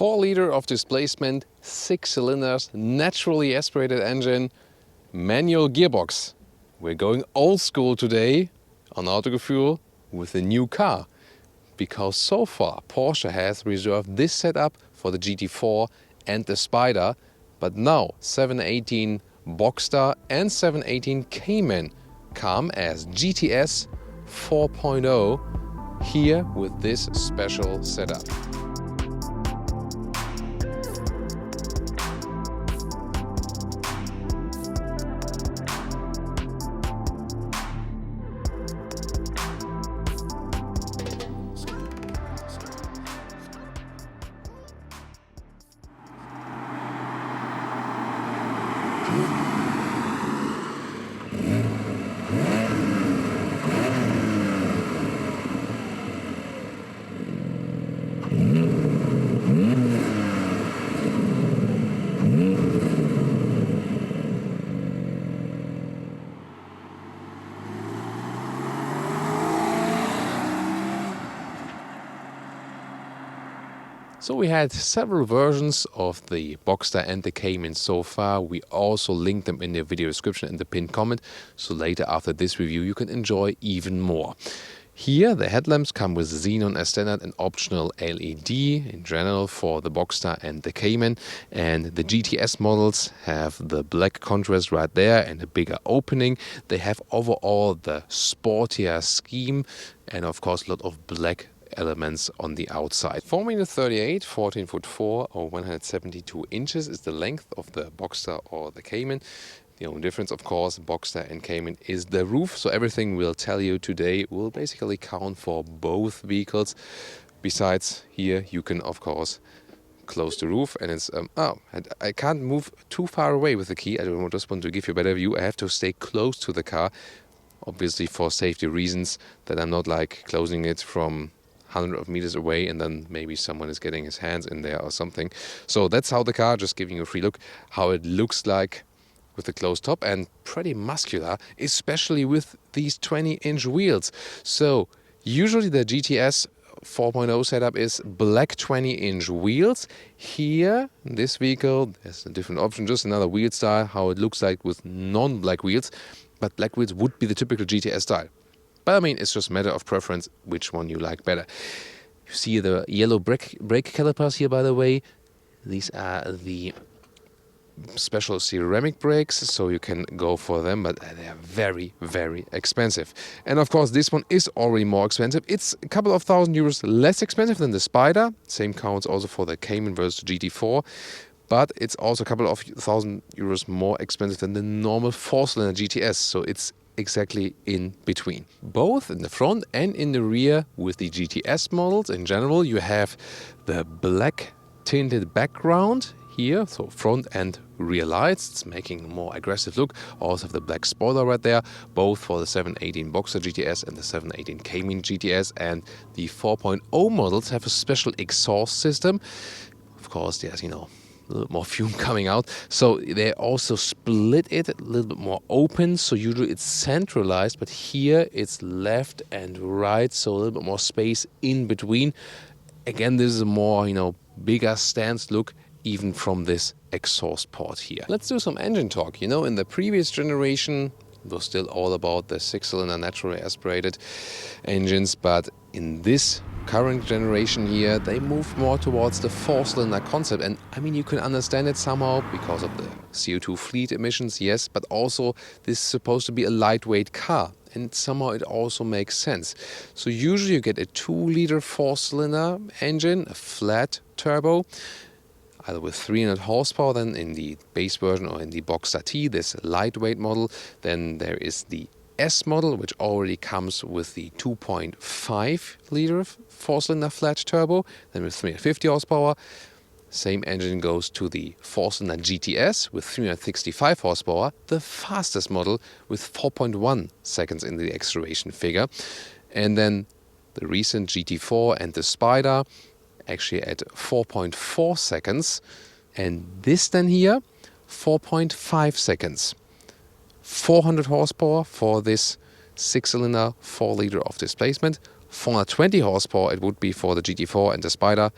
4 liter of displacement, 6 cylinders, naturally aspirated engine, manual gearbox. We're going old school today on Autogefuehl with a new car. Because so far Porsche has reserved this setup for the GT4 and the Spider, but now 718 Boxster and 718 Cayman come as GTS 4.0 here with this special setup. So we had several versions of the Boxster and the Cayman so far. We also linked them in the video description and the pinned comment, so later after this review you can enjoy even more. Here the headlamps come with xenon as standard and optional LED in general for the Boxster and the Cayman, and the GTS models have the black contrast right there and a bigger opening. They have overall the sportier scheme and of course a lot of black elements on the outside. 4m38, 14'4" or 172 inches is the length of the Boxster or the Cayman. The only difference, of course, Boxster and Cayman is the roof. So everything we'll tell you today will basically count for both vehicles. Besides, here you can, of course, close the roof, and it's I can't move too far away with the key. I just want to give you a better view. I have to stay close to the car, obviously for safety reasons, that I'm not like closing it from hundreds of meters away and then maybe someone is getting his hands in there or something. So that's how the car, just giving you a free look, how it looks like with the closed top, and pretty muscular, especially with these 20-inch wheels. So usually the GTS 4.0 setup is black 20-inch wheels. Here, in this vehicle, there's a different option, just another wheel style, how it looks like with non-black wheels. But black wheels would be the typical GTS style. But I mean, it's just a matter of preference, which one you like better. You see the yellow brake calipers here, by the way. These are the special ceramic brakes, so you can go for them, but they are very, very expensive. And of course, this one is already more expensive. It's a couple of €1,000 less expensive than the Spider. Same counts also for the Cayman versus GT4. But it's also a couple of €1,000 more expensive than the normal 4-cylinder GTS. So it's exactly in between. Both in the front and in the rear with the GTS models in general, you have the black tinted background here, so front and rear lights. It's making a more aggressive look. Also have the black spoiler right there, both for the 718 Boxster GTS and the 718 Cayman GTS. And the 4.0 models have a special exhaust system. Of course, there's, a little more fume coming out. So they also split it a little bit more open. So usually it's centralized, but here it's left and right. So a little bit more space in between. Again, this is a more, bigger stance look even from this exhaust port here. Let's do some engine talk. In the previous generation, it was still all about the 6-cylinder naturally aspirated engines, but in this current generation here, they move more towards the 4-cylinder concept. And I mean, you can understand it somehow because of the CO2 fleet emissions, yes, but also this is supposed to be a lightweight car. And somehow it also makes sense. So usually you get a 2-liter 4-cylinder engine, a flat turbo, either with 300 horsepower then in the base version or in the Boxster T, this lightweight model. Then there is the S model, which already comes with the 2.5-liter 4-cylinder flat turbo, then with 350 horsepower. Same engine goes to the 4-cylinder GTS with 365 horsepower, the fastest model with 4.1 seconds in the acceleration figure. And then the recent GT4 and the Spider actually at 4.4 seconds. And this then here, 4.5 seconds. 400 horsepower for this 6-cylinder 4-liter of displacement. 420 horsepower it would be for the GT4 and the Spider.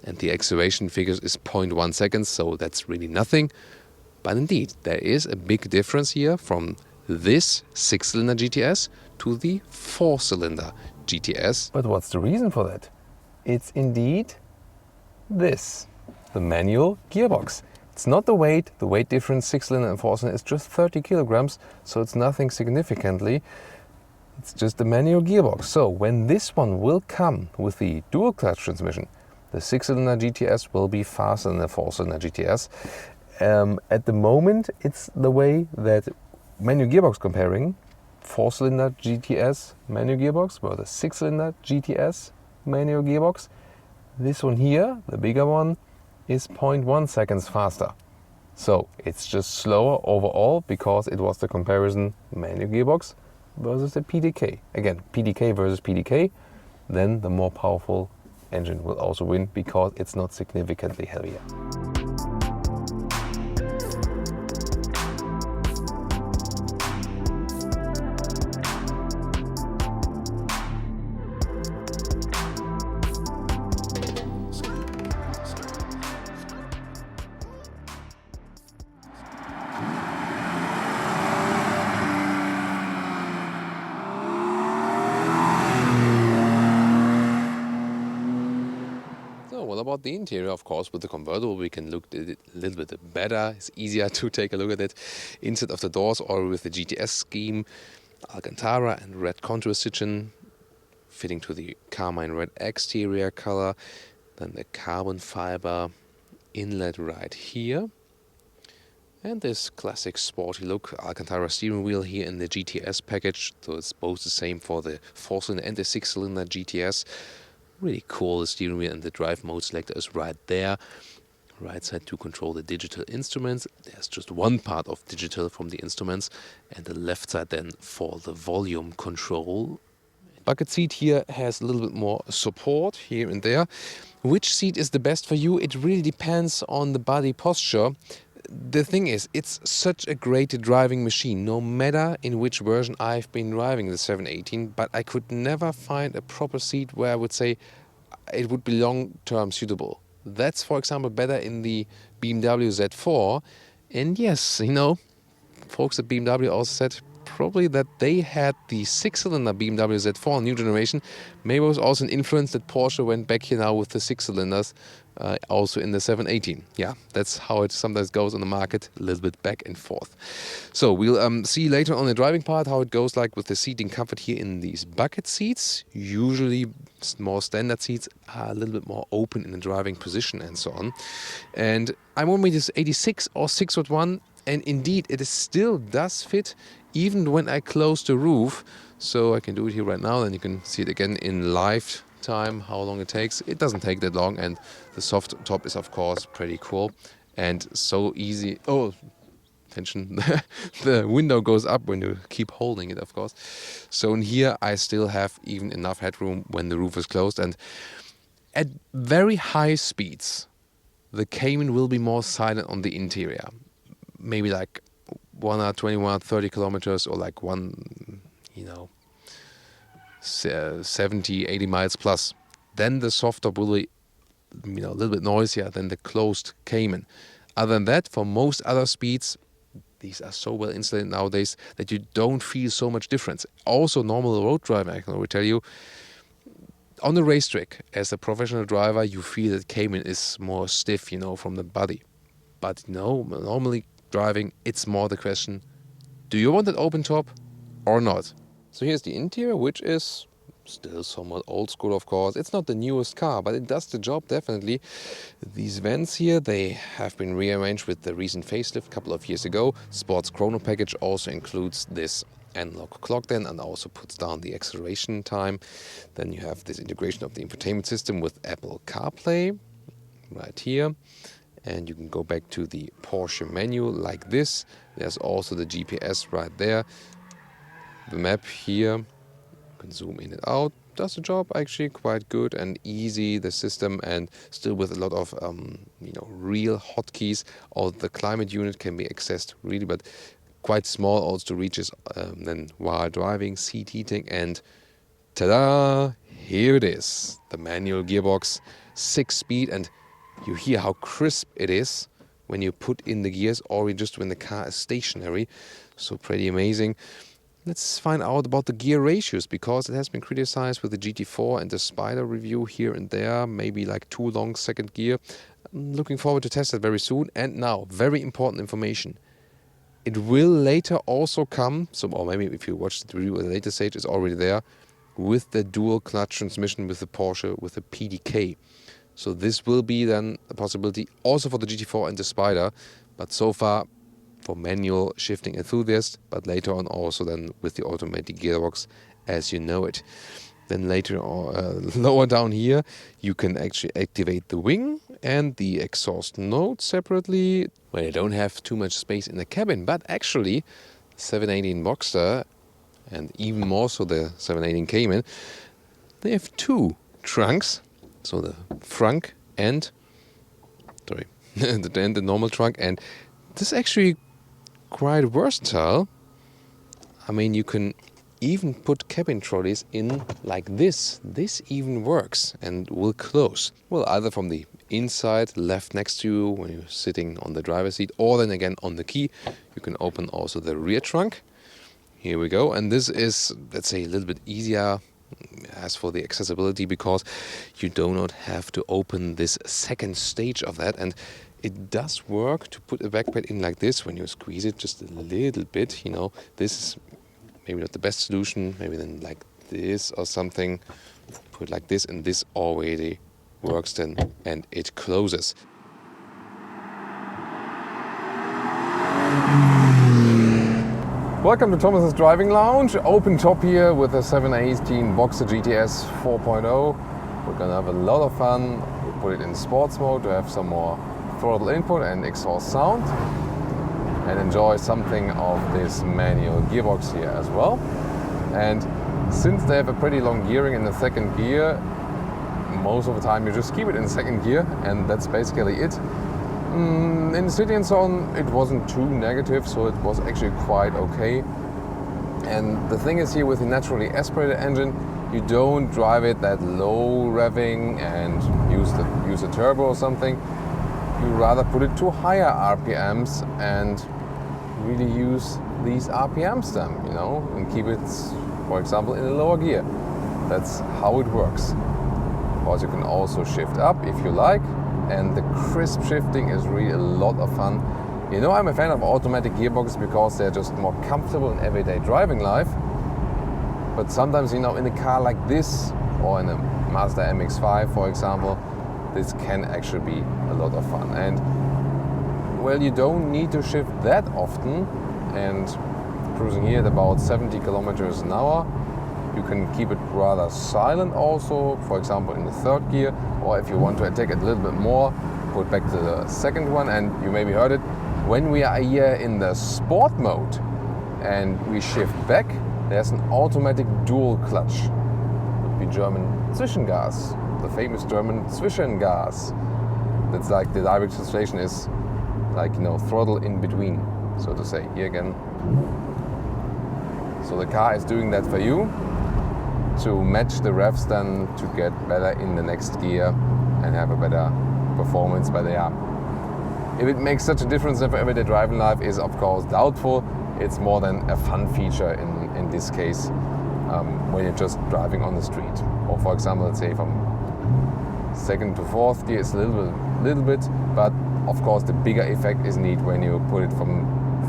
and the acceleration figures is 0.1 seconds, so that's really nothing. But indeed, there is a big difference here from this 6-cylinder GTS to the 4-cylinder GTS. But what's the reason for that? It's indeed this, the manual gearbox. It's not the weight difference 6-cylinder and 4-cylinder is just 30 kilograms, so it's nothing significantly. It's just the manual gearbox. So when this one will come with the dual clutch transmission, the 6-cylinder GTS will be faster than the 4-cylinder GTS. At the moment, it's the way that manual gearbox comparing 4-cylinder GTS manual gearbox versus 6-cylinder GTS manual gearbox. This one here, the bigger one, is 0.1 seconds faster. So it's just slower overall because it was the comparison manual gearbox versus the PDK. Again, PDK versus PDK, then the more powerful engine will also win because it's not significantly heavier. What about the interior? Of course, with the convertible we can look at it a little bit better. It's easier to take a look at it inside of the doors, or with the GTS scheme, Alcantara and red contour stitching, fitting to the carmine red exterior color. Then the carbon fiber inlet right here. And this classic sporty look, Alcantara steering wheel here in the GTS package. So it's both the same for the 4-cylinder and the 6-cylinder GTS. Really cool, the steering wheel and the drive mode selector is right there. Right side to control the digital instruments. There's just one part of digital from the instruments, and the left side then for the volume control. Bucket seat here has a little bit more support here and there. Which seat is the best for you? It really depends on the body posture. The thing is, it's such a great driving machine, no matter in which version I've been driving the 718, but I could never find a proper seat where I would say it would be long-term suitable. That's, for example, better in the BMW Z4. And yes, you know, folks at BMW also said probably that they had the 6-cylinder BMW Z4 new generation. Maybe it was also an influence that Porsche went back here now with the 6-cylinders, also in the 718. Yeah, that's how it sometimes goes on the market, a little bit back and forth. So we'll see later on the driving part how it goes like with the seating comfort here in these bucket seats. Usually more standard seats are a little bit more open in the driving position and so on. And I'm on this 86 or 6.1, and indeed it still does fit even when I close the roof. So I can do it here right now, and you can see it again in live time how long it takes. It doesn't take that long, and the soft top is of course pretty cool and so easy. Oh, attention, the window goes up when you keep holding it, of course. So in here I still have even enough headroom when the roof is closed, and at very high speeds the Cayman will be more silent on the interior. Maybe like 120, 130 kilometers, or like 70, 80 miles plus. Then the soft top will be, a little bit noisier than the closed Cayman. Other than that, for most other speeds, these are so well insulated nowadays that you don't feel so much difference. Also, normal road driving, I can already tell you, on the racetrack, as a professional driver, you feel that Cayman is more stiff, from the body. But normally driving, it's more the question, do you want that open top or not? So here's the interior, which is still somewhat old school, of course. It's not the newest car, but it does the job, definitely. These vents here, they have been rearranged with the recent facelift a couple of years ago. Sports Chrono package also includes this analog clock then, and also puts down the acceleration time. Then you have this integration of the infotainment system with Apple CarPlay right here. And you can go back to the Porsche menu like this. There's also the GPS right there. The map here, you can zoom in and out. Does the job actually quite good and easy, the system, and still with a lot of real hotkeys. All the climate unit can be accessed really, but quite small also reaches then while driving, seat heating, and ta-da! Here it is, the manual gearbox, 6-speed, and You hear how crisp it is when you put in the gears or just when the car is stationary. So pretty amazing. Let's find out about the gear ratios, because it has been criticized with the GT4 and the Spider review here and there, maybe like too long second gear. I'm looking forward to test it very soon. And now, very important information. It will later also come, or maybe if you watch the review at a later stage, it's already there, with the dual clutch transmission with the Porsche, with the PDK. So this will be then a possibility also for the GT4 and the Spider, but so far for manual shifting enthusiasts, but later on also then with the automatic gearbox as you know it. Then later on, lower down here, you can actually activate the wing and the exhaust note separately. Well, you don't have too much space in the cabin, but actually 718 Boxster and even more so the 718 Cayman, they have two trunks. So the front and, the normal trunk, and this is actually quite versatile. I mean, you can even put cabin trolleys in like this. This even works and will close. Well, either from the inside, left next to you when you're sitting on the driver's seat, or then again on the key. You can open also the rear trunk. Here we go. And this is, let's say, a little bit easier as for the accessibility, because you do not have to open this second stage of that. And it does work to put a backpack in like this when you squeeze it just a little bit. You know, this is maybe not the best solution. Maybe then like this or something. Put it like this, and this already works then, and it closes. Welcome to Thomas's Driving Lounge. Open top here with a 718 Boxster GTS 4.0. We're gonna have a lot of fun. We'll put it in sports mode to have some more throttle input and exhaust sound, and enjoy something of this manual gearbox here as well. And since they have a pretty long gearing in the second gear, most of the time you just keep it in second gear, and that's basically it. In the city and so on, it wasn't too negative, so it was actually quite okay. And the thing is here with the naturally aspirated engine, you don't drive it that low revving and use a turbo or something. You rather put it to higher RPMs and really use these RPMs then, you know, and keep it, for example, in a lower gear. That's how it works. Of course, you can also shift up if you like, and the crisp shifting is really a lot of fun. You know, I'm a fan of automatic gearboxes because they're just more comfortable in everyday driving life. But sometimes, you know, in a car like this, or in a Mazda MX-5, for example, this can actually be a lot of fun. And well, you don't need to shift that often, and cruising here at about 70 kilometers an hour, you can keep it rather silent also, for example in the third gear, or if you want to attack it a little bit more, put back to the second one. And you maybe heard it, when we are here in the sport mode and we shift back, there's an automatic dual clutch. Would be German Zwischengas, the famous German Zwischengas. That's like, the direct translation is like, you know, throttle in between, so to say. Here again. So the car is doing that for you to match the revs then to get better in the next gear and have a better performance. But yeah, if it makes such a difference for everyday driving life is of course doubtful. It's more than a fun feature in this case, when you're just driving on the street. Or for example, let's say from second to fourth gear is a little bit, but of course the bigger effect is neat when you put it from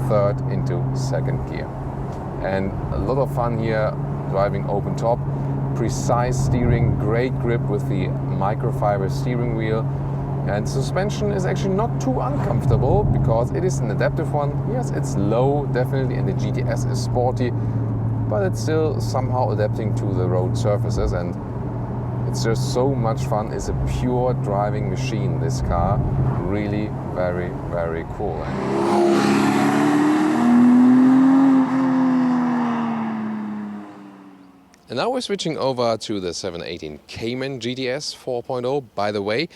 third into second gear. And a lot of fun here driving open top, precise steering, great grip with the microfiber steering wheel, and suspension is actually not too uncomfortable because it is an adaptive one. Yes, it's low definitely, and the GTS is sporty, but it's still somehow adapting to the road surfaces, and it's just so much fun. It's a pure driving machine, this car. Really very, very cool. And now we're switching over to the 718 Cayman GTS 4.0. By the way,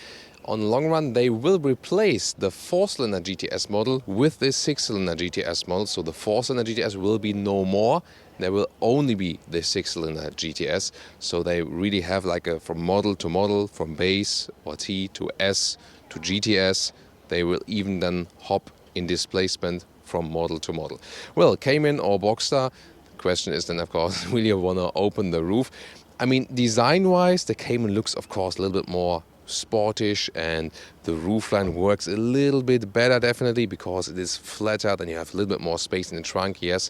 on the long run, they will replace the 4-cylinder GTS model with this 6-cylinder GTS model. So the 4-cylinder GTS will be no more. There will only be the 6-cylinder GTS. So they really have like a from model to model, from base or T to S to GTS. They will even then hop in displacement from model to model. Well, Cayman or Boxster, the question is then, of course, will you want to open the roof? I mean, design-wise, the Cayman looks, of course, a little bit more sportish, and the roofline works a little bit better, definitely, because it is flatter and you have a little bit more space in the trunk, yes.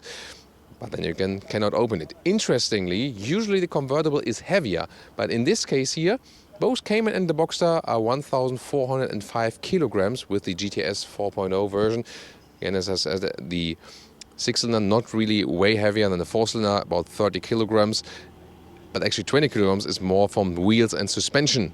But then you cannot open it. Interestingly, usually the convertible is heavier, but in this case here, both Cayman and the Boxster are 1,405 kilograms with the GTS 4.0 version. Again, as I said, the 6-cylinder not really way heavier than the 4-cylinder, about 30 kilograms. But actually 20 kilograms is more from wheels and suspension.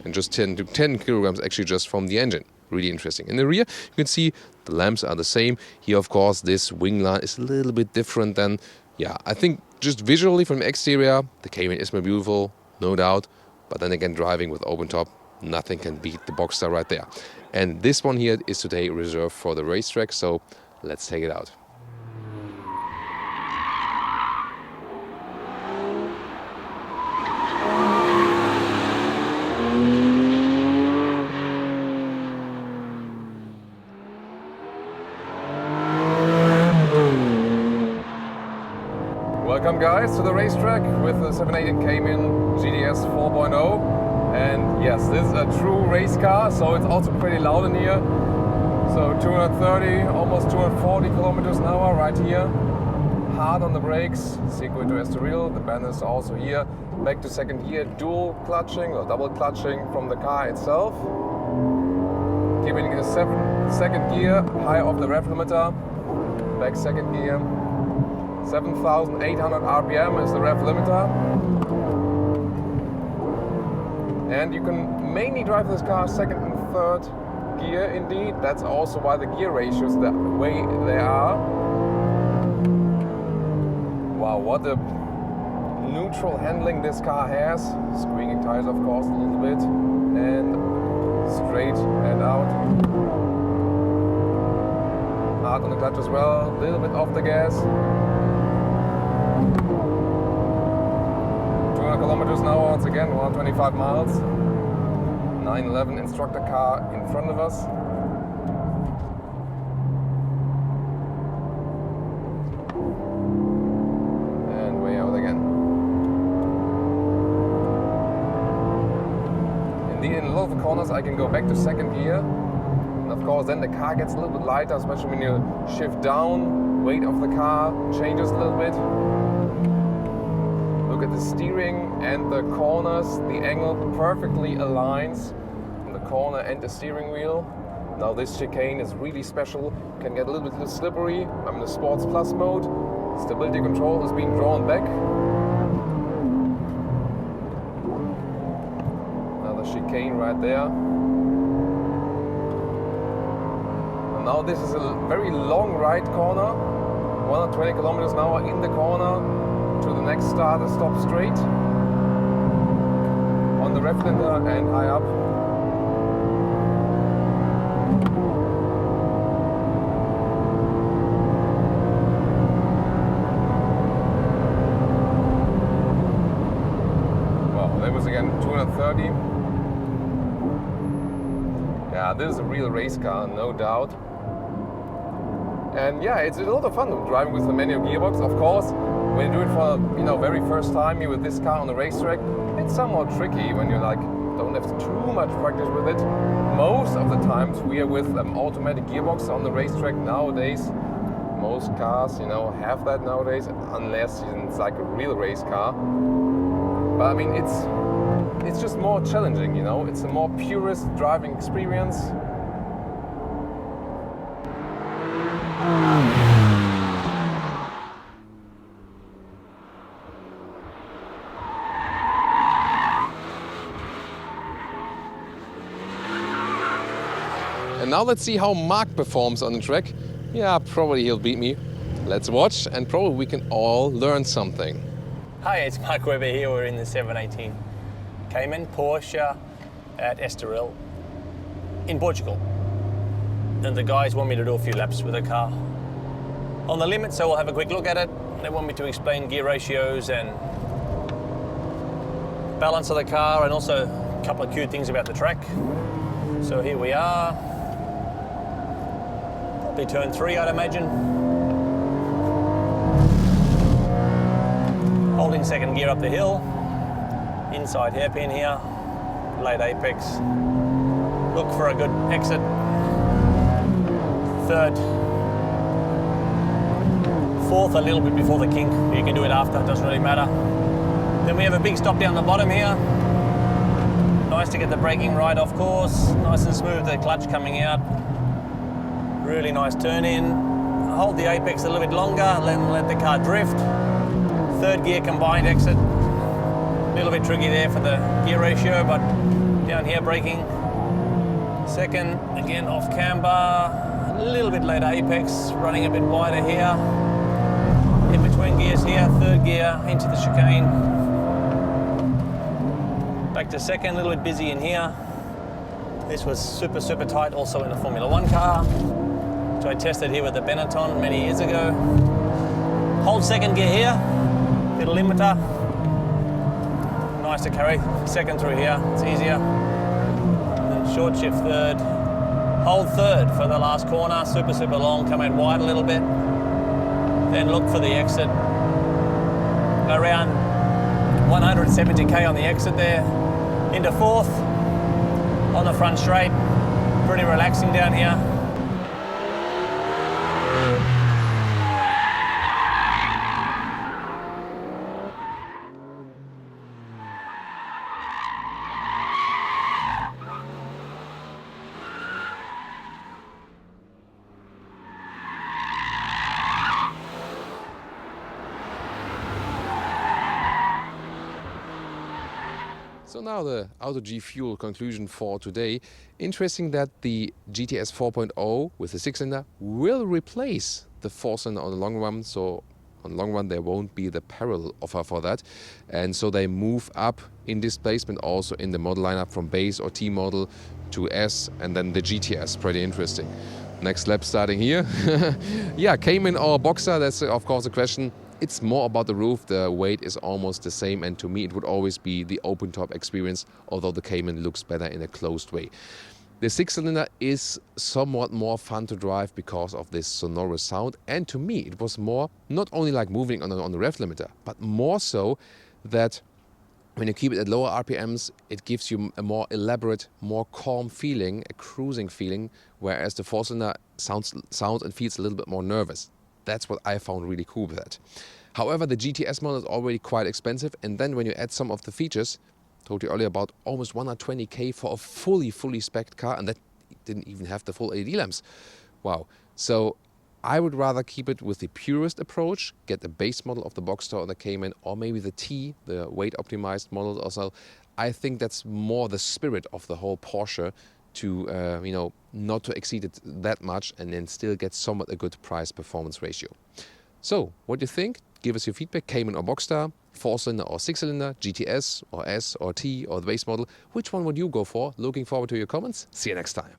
And just 10 kilograms actually just from the engine. Really interesting. In the rear, you can see the lamps are the same. Here, of course, this wing line is a little bit different than, yeah, I think just visually from the exterior, the Cayman is more beautiful, no doubt. But then again, driving with open top, nothing can beat the Boxster right there. And this one here is today reserved for the Racetrack, so let's take it out. Welcome guys to the Racetrack with the 718 Cayman GTS 4.0. And yes, this is a true race car, so it's also pretty loud in here. So 230, almost 240 kilometers an hour right here. Hard on the brakes, sequel to editorial. The band is also here. Back to second gear, dual clutching or double clutching from the car itself. Keeping the second gear, high off the rev limiter. Back second gear. 7,800 RPM is the rev limiter. And you can mainly drive this car second and third gear indeed. That's also why the gear ratios the way they are. Wow, what a neutral handling this car has. Squeaking tires, of course, a little bit. And straight and out. Hard on the clutch as well, a little bit off the gas. 200 kilometers an hour once again, 125 miles. 911 instructor car in front of us. And way out again. Indeed, in a lot of the corners I can go back to second gear. And of course then the car gets a little bit lighter, especially when you shift down, weight of the car changes a little bit. Look at the steering and the corners, the angle perfectly aligns in the corner and the steering wheel. Now this chicane is really special, can get a little bit slippery. I'm in the Sports Plus mode. Stability control is being drawn back. Another chicane right there. And now this is a very long right corner, 120 kilometers an hour in the corner. To the next start, stop straight on the rev limiter and high up. Well, that was again 230. Yeah, this is a real race car, no doubt. And yeah, it's a lot of fun driving with the manual gearbox, of course. When you do it for very first time here with this car on the racetrack, it's somewhat tricky when you don't have too much practice with it. Most of the times we are with automatic gearbox on the racetrack nowadays. Most cars, have that nowadays, unless it's like a real race car. But I mean, it's just more challenging, It's a more purist driving experience. And now let's see how Mark performs on the track. Yeah, probably he'll beat me. Let's watch, and probably we can all learn something. Hi, it's Mark Webber here. We're in the 718 Cayman Porsche at Estoril in Portugal. And the guys want me to do a few laps with the car on the limit, so we'll have a quick look at it. They want me to explain gear ratios and balance of the car, and also a couple of cute things about the track. So here we are. Probably turn 3, I'd imagine. Holding second gear up the hill. Inside hairpin here. Late apex. Look for a good exit. Third. Fourth, a little bit before the kink. You can do it after, it doesn't really matter. Then we have a big stop down the bottom here. Nice to get the braking right, of course. Nice and smooth, the clutch coming out. Really nice turn in. Hold the apex a little bit longer, then let the car drift. Third gear combined exit. A little bit tricky there for the gear ratio, but down here braking. Second, again off camber. A little bit later apex, running a bit wider here. In between gears here, third gear into the chicane. Back to second, a little bit busy in here. This was super, super tight also in a Formula 1 car. So I tested here with the Benetton many years ago. Hold second gear here, little limiter. Nice to carry second through here, it's easier. Then short shift third. Hold third for the last corner, super, super long, come out wide a little bit. Then look for the exit. Around 170k on the exit there. Into fourth, on the front straight. Pretty relaxing down here. So now the Autogefuehl conclusion for today. Interesting that the GTS 4.0 with the 6-cylinder will replace the 4-cylinder on the long run. So on the long run there won't be the parallel offer for that. And so they move up in displacement also in the model lineup from base or T model to S and then the GTS. Pretty interesting. Next lap starting here. Yeah, Cayman or Boxster, that's of course a question. It's more about the roof, the weight is almost the same, and to me it would always be the open top experience, although the Cayman looks better in a closed way. The 6-cylinder is somewhat more fun to drive because of this sonorous sound, and to me it was more, not only like moving on the rev limiter, but more so that when you keep it at lower RPMs, it gives you a more elaborate, more calm feeling, a cruising feeling, whereas the 4-cylinder sounds and feels a little bit more nervous. That's what I found really cool with that. However, the GTS model is already quite expensive, and then when you add some of the features, told you earlier about almost 120k for a fully spec'd car, and that didn't even have the full LED lamps. Wow. So I would rather keep it with the purest approach, get the base model of the Boxster or the Cayman, or maybe the T, the weight optimized model also. I think that's more the spirit of the whole Porsche, to not to exceed it that much and then still get somewhat a good price-performance ratio. So, what do you think? Give us your feedback, Cayman or Boxster, 4-cylinder or 6-cylinder, GTS or S or T or the base model. Which one would you go for? Looking forward to your comments. See you next time.